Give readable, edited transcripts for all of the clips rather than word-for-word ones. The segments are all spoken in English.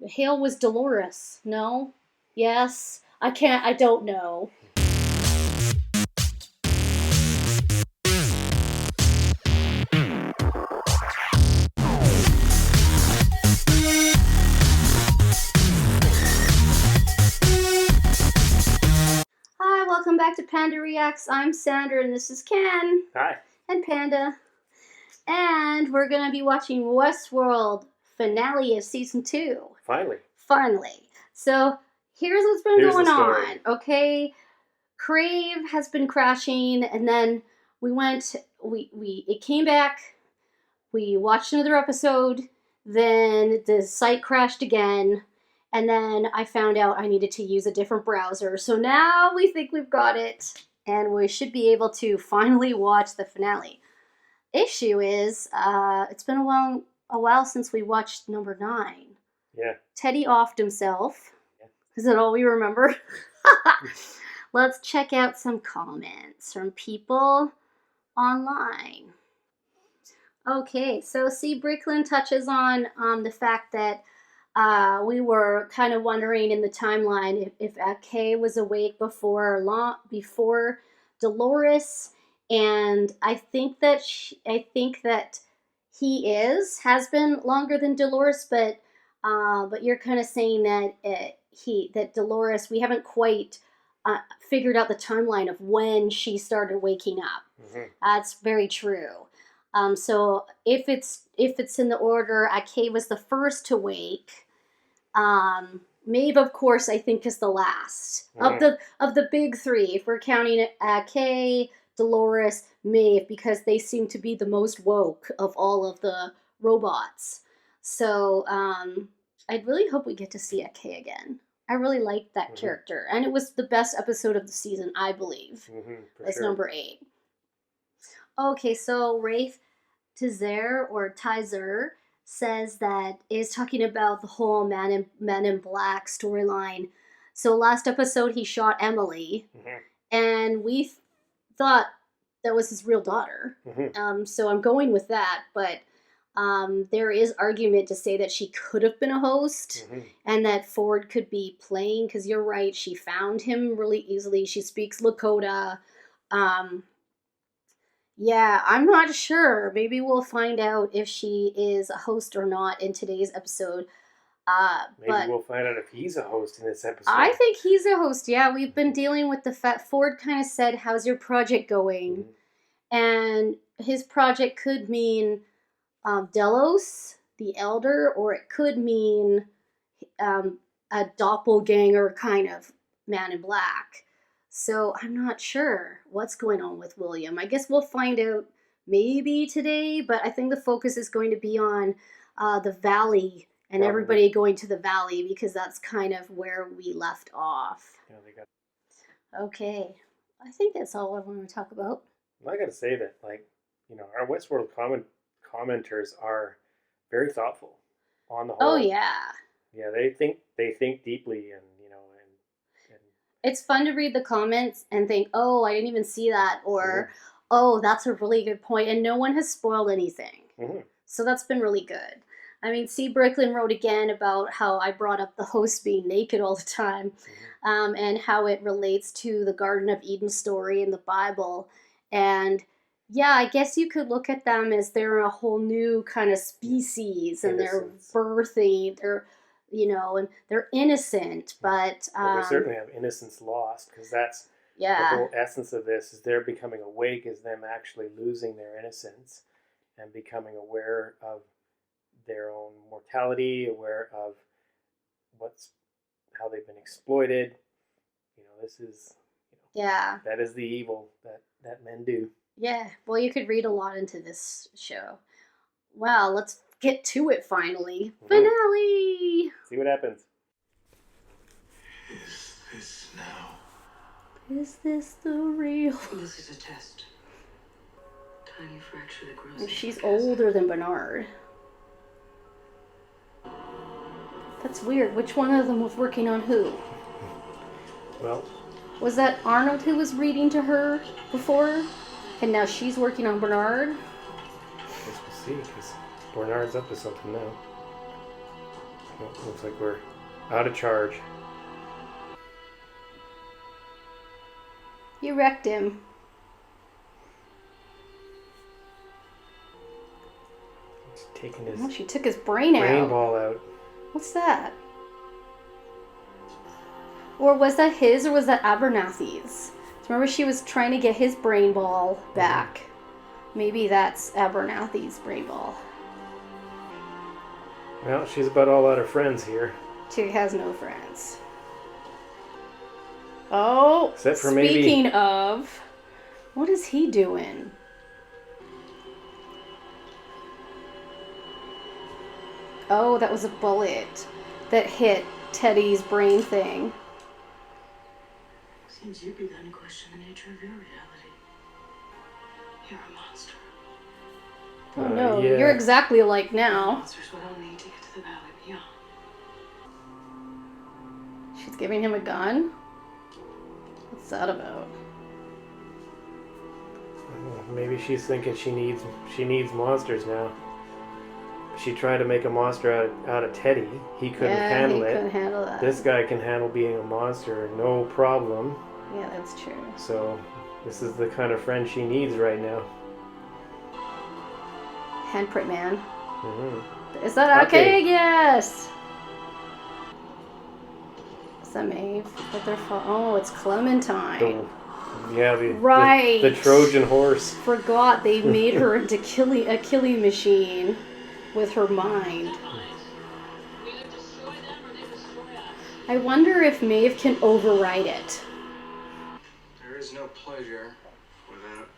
Hale was Dolores. No? Yes? I don't know. Hi, welcome back to Panda Reacts. I'm Sandra and this is Ken. Hi. And Panda. And we're going to be watching Westworld finale of season 2. Finally. So here's what's been going on. Okay. Crave has been crashing, and then it came back, we watched another episode, then the site crashed again, and then I found out I needed to use a different browser. So now we think we've got it, and we should be able to finally watch the finale. Issue is, it's been a while since we watched number 9. Yeah. Teddy offed himself. Yeah. Is that all we remember? Let's check out some comments from people online. Okay, so C. Bricklin touches on the fact that we were kind of wondering in the timeline if Kay was awake before Dolores, and I think that he has been longer than Dolores, but you're kind of saying that Dolores, we haven't quite figured out the timeline of when she started waking up. Mm-hmm. That's very true. So if it's in the order, Kay was the first to wake. Maeve, of course, I think is the last of the big 3. If we're counting Kay, Dolores, Maeve, because they seem to be the most woke of all of the robots. So I really hope we get to see Kay again. I really liked that character, and it was the best episode of the season, I believe. It's number 8. Okay, so Rafe Tizer says that is talking about the whole Man in Black storyline. So last episode he shot Emily, and we thought that was his real daughter. So I'm going with that, but there is argument to say that she could have been a host, and that Ford could be playing, because you're right, she found him really easily. She speaks Lakota. Yeah, I'm not sure. Maybe we'll find out if she is a host or not in today's episode. Maybe we'll find out if he's a host in this episode. I think he's a host, yeah. We've been dealing with the fact Ford kind of said, how's your project going? And his project could mean Delos, the Elder, or it could mean a doppelganger kind of Man in Black. So I'm not sure what's going on with William. I guess we'll find out maybe today, but I think the focus is going to be on the Valley and everybody going to the Valley, because that's kind of where we left off. Yeah, okay, I think that's all I want to talk about. Well, I got to say that, our Westworld commenters are very thoughtful on the whole. Oh yeah. Yeah, they think deeply, and it's fun to read the comments and think, oh, I didn't even see that, or oh, that's a really good point, and no one has spoiled anything. So that's been really good. I mean, C. Bricklin wrote again about how I brought up the host being naked all the time, and how it relates to the Garden of Eden story in the Bible. And yeah, I guess you could look at them as they're a whole new kind of species, and they're birthing, and they're innocent, but we certainly have innocence lost, because that's the whole essence of this, is they're becoming awake, is them actually losing their innocence and becoming aware of their own mortality, aware of how they've been exploited. This is that is the evil that men do. Yeah, well, you could read a lot into this show. Well, let's get to it finally. Finale! See what happens. Is this now? Is this the real? This is a test. Tiny fracture that grows. And she's older than Bernard. That's weird. Which one of them was working on who? Well, was that Arnold who was reading to her before? And now she's working on Bernard? I guess we'll see, because Bernard's up to something now. Oh, looks like we're out of charge. You wrecked him. He's taking his she took his brain ball out. What's that? Or was that his, or was that Abernathy's? Remember, she was trying to get his brain ball back. Maybe that's Abernathy's brain ball. Well, she's about all out of friends here. She has no friends. Oh, except for speaking of, what is he doing? Oh, that was a bullet that hit Teddy's brain thing. Seems you've begun to question the nature of your reality. You're a monster. Oh no, yeah. You're exactly like now. Monsters what I'll need to get to the valley beyond. She's giving him a gun? What's that about? Maybe she's thinking she needs monsters now. She tried to make a monster out of Teddy. He couldn't handle it. Couldn't handle that. This guy can handle being a monster, no problem. Yeah, that's true. So, this is the kind of friend she needs right now. Handprint man. Mm-hmm. Is that okay? Yes. Is that Maeve? Oh, it's Clementine. Yeah, right. The Trojan horse. Forgot they made her into a killing machine with her mind. I wonder if Maeve can override it. There is no pleasure without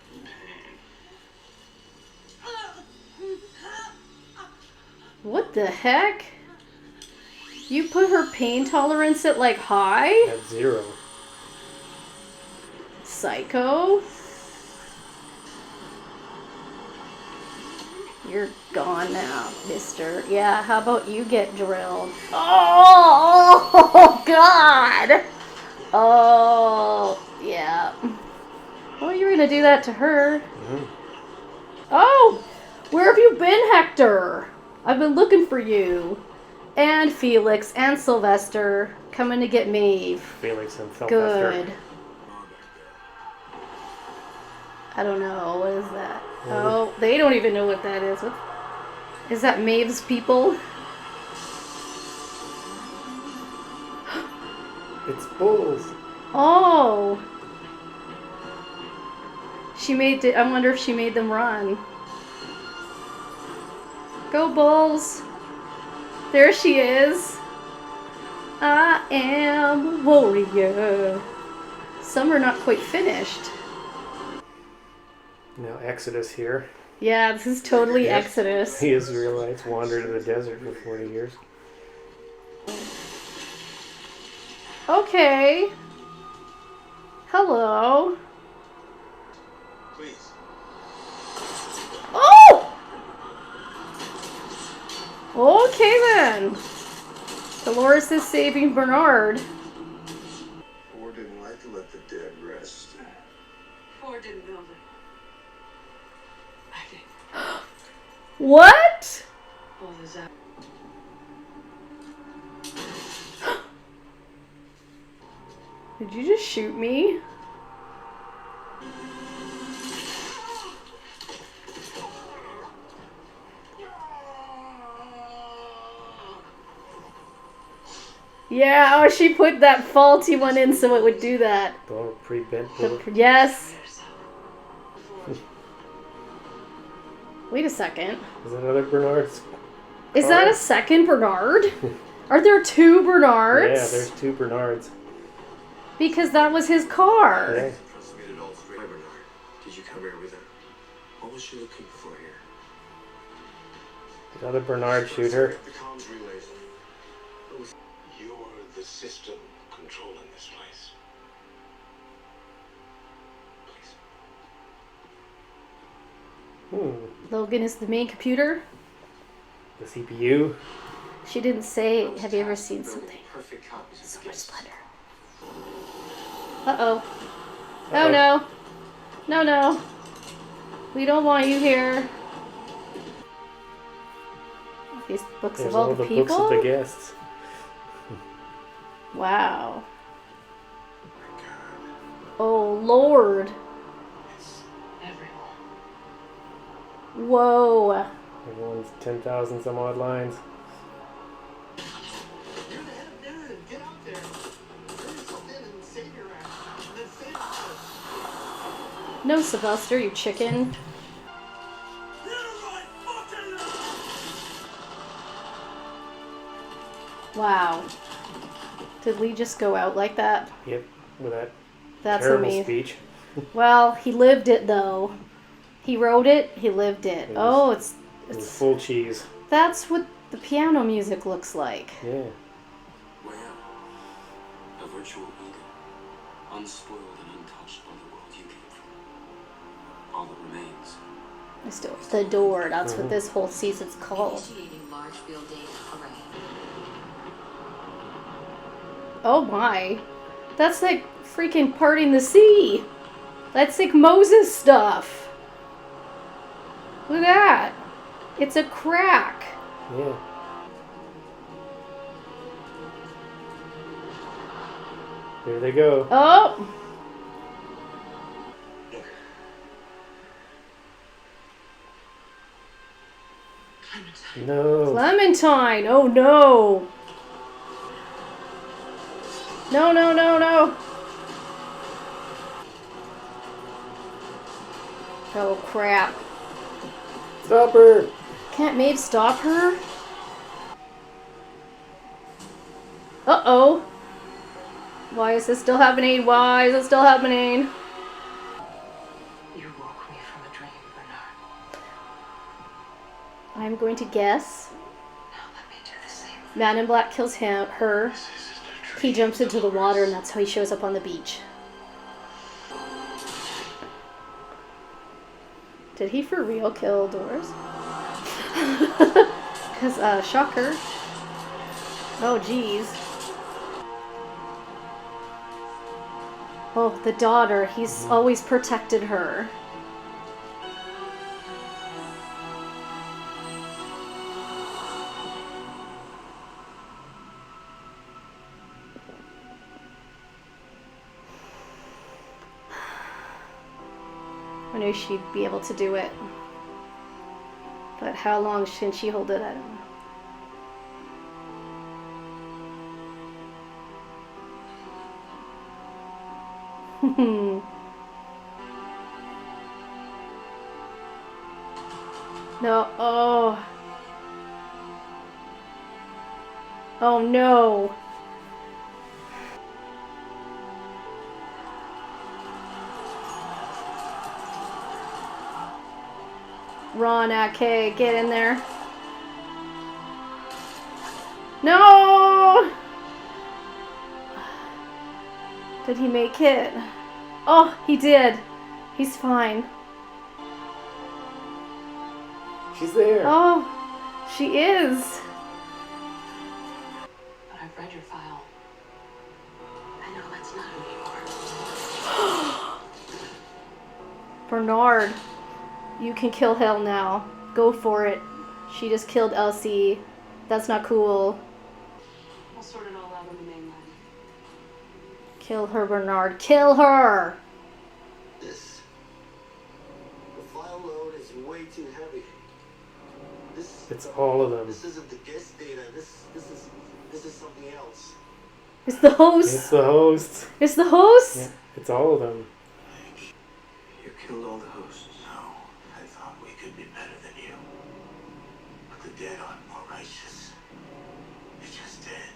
pain. What the heck? You put her pain tolerance at like high? At 0. Psycho. You're gone now, mister. Yeah, how about you get drilled? Oh, God! Oh, yeah. Well, you're gonna do that to her. Mm-hmm. Oh! Where have you been, Hector? I've been looking for you. And Felix and Sylvester coming to get Maeve. Felix and Sylvester. Good. I don't know. What is that? Oh, they don't even know what that is. What? Is that Maeve's people? It's bulls. Oh. She made it. I wonder if she made them run. Go bulls. There she is. I am a warrior. Some are not quite finished. Now Exodus here. Yeah, this is totally Exodus. The Israelites wandered in the desert for 40 years. Okay. Hello. Please. Oh! Okay then. Dolores is saving Bernard. Ford didn't like to let the dead rest. Ford didn't build it. I did. What? All is out. Did you just shoot me? Yeah, oh, she put that faulty one in so it would do that. Oh, pre-bent bullet. Yes. Wait a second. Is that another Bernard's? Is that a second Bernard? Are there 2 Bernards? Yeah, there's 2 Bernards. Because that was his car. Yeah. Bernard, did you come here with her? What was she looking for here? Did other Bernard shoot her? The comms relays. You're the system controlling this place. Please. Logan is the main computer. The CPU. She didn't say, have you ever seen something? Perfect copies of So the much gifts. splendor. Uh-oh. Oh no. No, no. We don't want you here. These books There's of all the people? books of the guests. Wow. Oh, Lord. It's everyone. Whoa. Everyone's 10,000 some odd lines. You're the head of narrative. Get out there. Turn yourself in and save your ass. And then save us. No, Sylvester, you chicken. Wow. Did Lee just go out like that? Yep, with that That's terrible amazing. speech. Well, he lived it though. He wrote it, he lived it. It was full cheese. That's what the piano music looks like. Yeah. Where? A virtual Eden, unspoiled and untouched by the world you came from. All that remains. Still, the door. That's what this whole season's called. Initiating large field data array. Oh my. That's like freaking parting the sea. That's like Moses stuff. Look at that. It's a crack. Yeah. There they go. Oh. No. Clementine. Oh no. No, no, no, no. Oh crap. Stop her. Can't Maeve stop her? Uh-oh. Why is this still happening? Why is it still happening? You woke me from a dream, Bernard. I'm going to guess. Now let me do the same. Man in Black kills her. He jumps into the water and that's how he shows up on the beach. Did he for real kill Doris? Because, shocker. Oh, jeez. Oh, the daughter. He's always protected her. I knew she'd be able to do it. But how long can she hold it? I don't know. No. Oh. Oh no. Ron, okay, get in there. No! Did he make it? Oh, he did. He's fine. She's there. Oh, she is. But I've read your file. I know that's not who you are. Bernard, you can kill Hell now. Go for it. She just killed Elsie. That's not cool. I'll sort it all out on the mainland. Kill her, Bernard. Kill her! The file load is way too heavy. It's all of them. This isn't the guest data. This is something else. It's the host. It's the host. It's the host? Yeah, it's all of them. You killed all the hosts. No, I thought we could be better than you. But the dead aren't more righteous. They're just dead.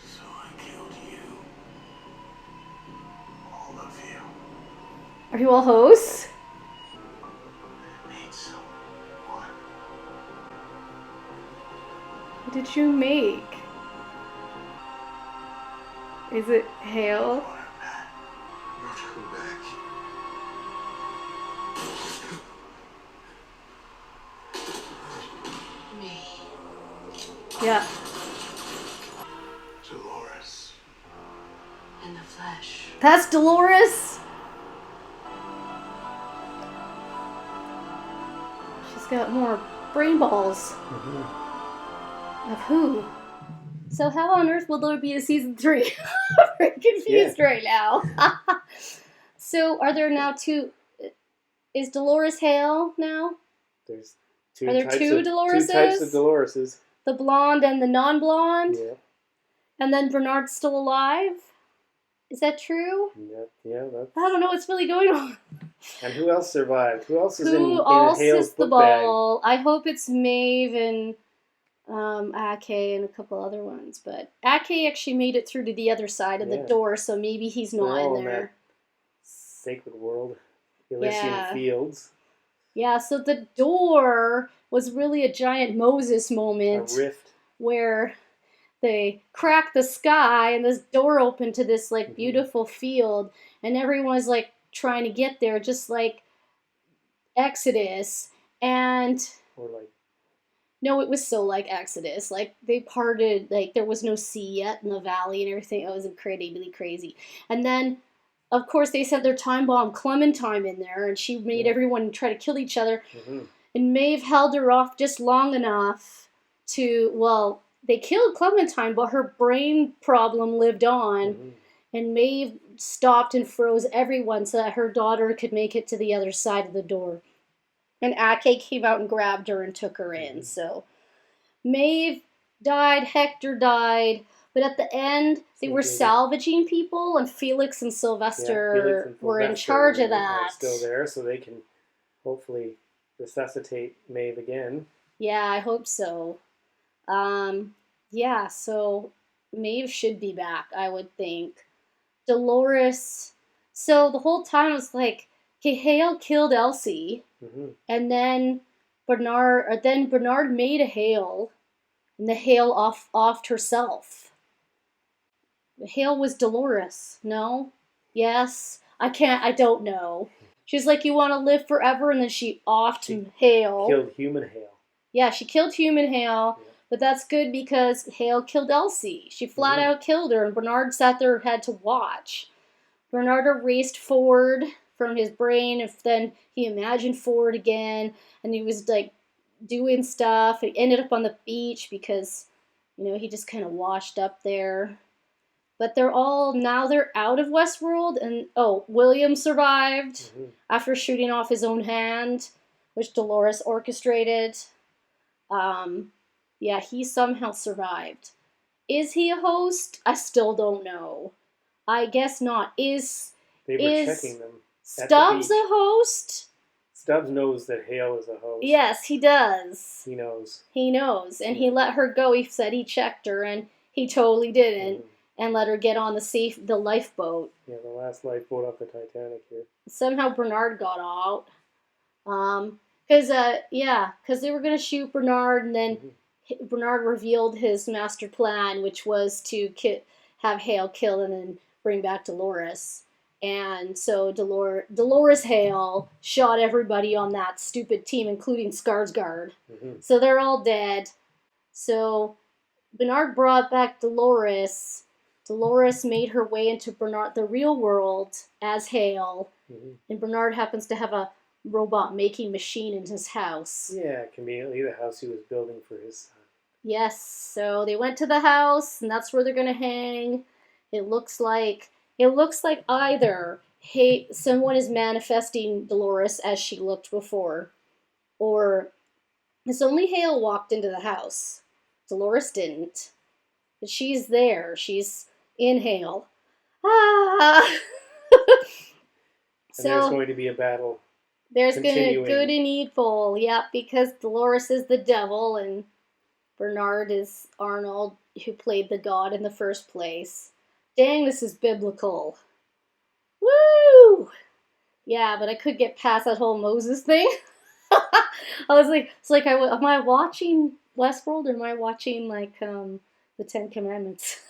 So I killed you. All of you. Are you all hosts? I made someone. What did you make? Is it Hale? Not come back. Me. Yeah. Dolores. In the flesh. That's Dolores? She's got more brain balls. Mm-hmm. Of who? So how on earth will there be a season 3? I'm very confused right now. So are there now 2... Is Dolores Hale now? There's Are there two Doloreses? 2 types of Doloreses. The blonde and the non-blonde? Yeah. And then Bernard's still alive? Is that true? Yeah. I don't know what's really going on. And who else survived? Who else is in else Hale's is the book ball? Bag? I hope it's Maeve and Ake and a couple other ones. But Ake actually made it through to the other side of the door, so maybe he's not in there. That sacred world. Elysian Fields. Yeah, so the door was really a giant Moses moment. A rift. Where they cracked the sky and this door opened to this like beautiful field, and everyone's like trying to get there, just like Exodus. And no, it was so like Exodus. Like they parted, like there was no sea yet in the valley and everything. It was incredibly crazy. And then of course they sent their time bomb Clementine in there, and she made everyone try to kill each other. And Maeve held her off just long enough to, well, they killed Clementine, but her brain problem lived on. And Maeve stopped and froze everyone so that her daughter could make it to the other side of the door. And Ake came out and grabbed her and took her in. So Maeve died, Hector died, but at the end they were salvaging people, and Felix and Sylvester were in charge of that. Still there, so they can hopefully resuscitate Maeve again. Yeah, I hope so. So Maeve should be back, I would think. Dolores. So the whole time it was like, okay, Hale killed Elsie, and then Bernard made a Hale, and the Hale offed herself. The Hale was Dolores. No? Yes? I don't know. She's like, you want to live forever, and then she offed Hale. Killed human Hale. Yeah, she killed human Hale. But that's good because Hale killed Elsie. She flat out killed her, and Bernard sat there and had to watch. Bernard erased Ford from his brain, and then he imagined Ford again, and he was like doing stuff. He ended up on the beach because, he just kind of washed up there. But they're out of Westworld, and William survived after shooting off his own hand, which Dolores orchestrated. Yeah, he somehow survived. Is he a host? I still don't know. I guess not. They were checking them. Stubbs a host? Stubbs knows that Hale is a host. Yes, he does. He knows. And he let her go. He said he checked her, and he totally didn't, and let her get on the lifeboat. Yeah, the last lifeboat off the Titanic here. Somehow Bernard got out. Because they were going to shoot Bernard, and then Bernard revealed his master plan, which was to have Hale killed and then bring back Dolores. And so Dolores Hale shot everybody on that stupid team, including Skarsgård. So they're all dead. So Bernard brought back Dolores. Dolores made her way into the real world as Hale. And Bernard happens to have a robot making machine in his house. Yeah, conveniently the house he was building for his son. Yes, so they went to the house, and that's where they're going to hang. It looks like either someone is manifesting Dolores as she looked before, or it's only Hale walked into the house. Dolores didn't. But she's there. She's in Hale. And there's going to be a battle. There's going to be good and evil, because Dolores is the devil, and Bernard is Arnold, who played the god in the first place. Dang, this is biblical. Woo! Yeah, but I could get past that whole Moses thing. I was like, am I watching Westworld, or am I watching, the Ten Commandments?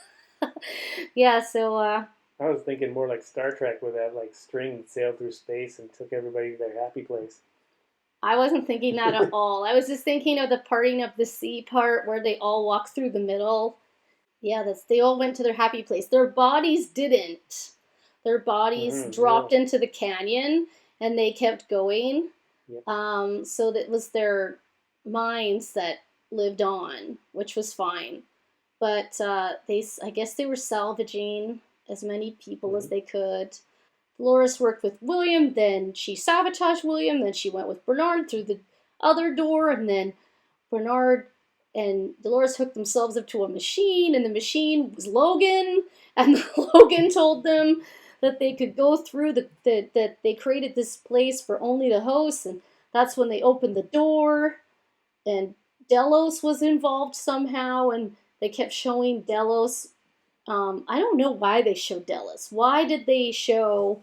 Yeah, so, I was thinking more like Star Trek, where that, string sailed through space and took everybody to their happy place. I wasn't thinking that at all. I was just thinking of the parting of the sea part where they all walk through the middle. Yeah, they all went to their happy place. Their bodies didn't. Their bodies dropped into the canyon, and they kept going. Yep. So that was their minds that lived on, which was fine. But I guess they were salvaging as many people as they could. Dolores worked with William, then she sabotaged William, then she went with Bernard through the other door, and then Bernard and Dolores hooked themselves up to a machine, and the machine was Logan, and Logan told them that they could go through, that they created this place for only the hosts, and that's when they opened the door, and Delos was involved somehow, and they kept showing Delos. I don't know why they showed Delos. Why did they show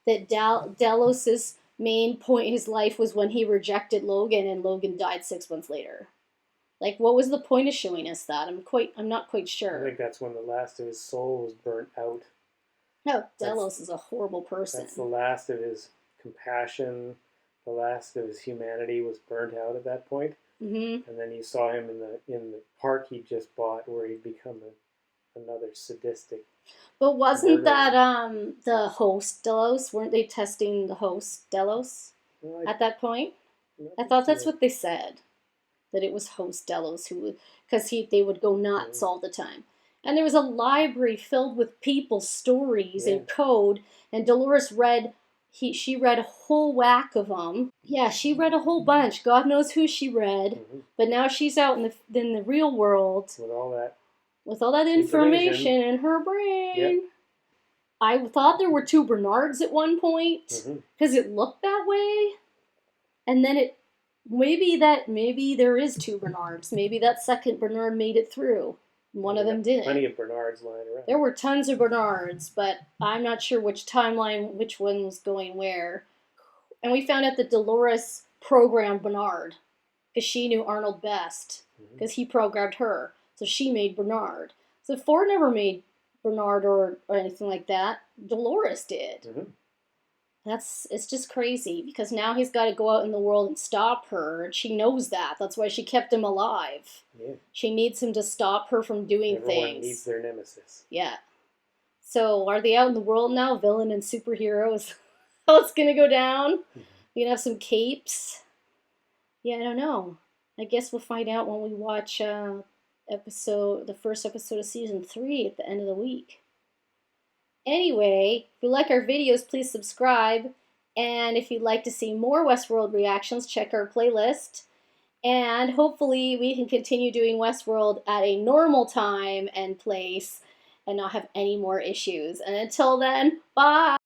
that Delos's main point in his life was when he rejected Logan and Logan died 6 months later? Like, what was the point of showing us that? I'm not quite sure. I think that's when the last of his soul was burnt out. No, Delos is a horrible person. That's the last of his compassion, the last of his humanity was burnt out at that point. Mm-hmm. And then you saw him in the park he just bought, where he'd become another sadistic. But wasn't that the host Delos? Weren't they testing the host Delos at that point? I thought that's what they said, that it was host Delos who, because they would go nuts all the time. And there was a library filled with people's stories and code, and Dolores read. She read a whole whack of them. Yeah, she read a whole bunch. God knows who she read. Mm-hmm. But now she's out in the real world with all that information in her brain. Yep. I thought there were 2 Bernards at one point because it looked that way, and then maybe there is 2 Bernards. Maybe that second Bernard made it through. One of them didn't. Plenty of Bernards lying around. There were tons of Bernards, but I'm not sure which timeline, which one was going where. And we found out that Dolores programmed Bernard because she knew Arnold best because he programmed her. So she made Bernard. So Ford never made Bernard or anything like that. Dolores did. Mm-hmm. It's just crazy because now he's got to go out in the world and stop her, and she knows that. That's why she kept him alive. Yeah. She needs him to stop her from doing things. Everyone needs their nemesis. Yeah. So are they out in the world now, villain and superheroes? How it's gonna go down? Mm-hmm. We gonna have some capes? Yeah, I don't know. I guess we'll find out when we watch the first episode of season 3 at the end of the week. Anyway, if you like our videos, please subscribe. And if you'd like to see more Westworld reactions, check our playlist. And hopefully we can continue doing Westworld at a normal time and place and not have any more issues. And until then, bye!